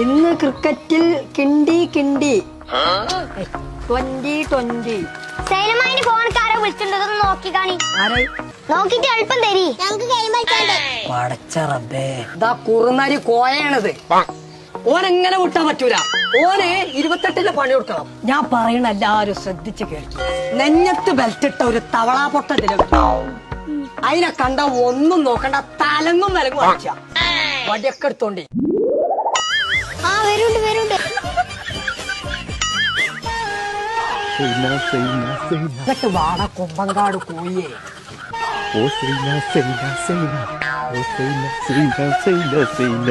ഇന്ന് ക്രിക്കറ്റിൽ കിണ്ടി കിണ്ടി 2020. സൈലമായിന് ഫോൺക്കാരെ വിളിച്ചിട്ടുണ്ടോ നോക്കി കാണി. നോക്കിട്ട് എളുപ്പം തരി, ഞങ്ങക്ക് ഗെയിം കളിച്ചാണ്ട്. പടച്ച റബ്ബേ, ഇതാ കുറുനരി കോയാണത്. ഓനെങ്ങനെ വിട്ടാൻ പറ്റൂല. ഓന് 28ലെ പണി കൊടുക്കണം. ഞാൻ പറയണ എല്ലാരും ശ്രദ്ധിച്ച് കേൾക്കും. നെഞ്ഞത്ത് ബെൽറ്റിട്ട ഒരു തവളാ പൊട്ടത്തിലും അതിനെ കണ്ട ഒന്നും നോക്കണ്ട, തലങ്ങും വിലങ്ങും അടിച്ച വടിയൊക്കെ എടുത്തോണ്ടി. ആ വരുണ്ട് വരുണ്ട്. ഇതൊക്കെ വാട കൊമ്പങ്കാട് കോയേ. ഓ സൈന സൈന സൈന, ഓ സൈന സൈന സൈന സൈന.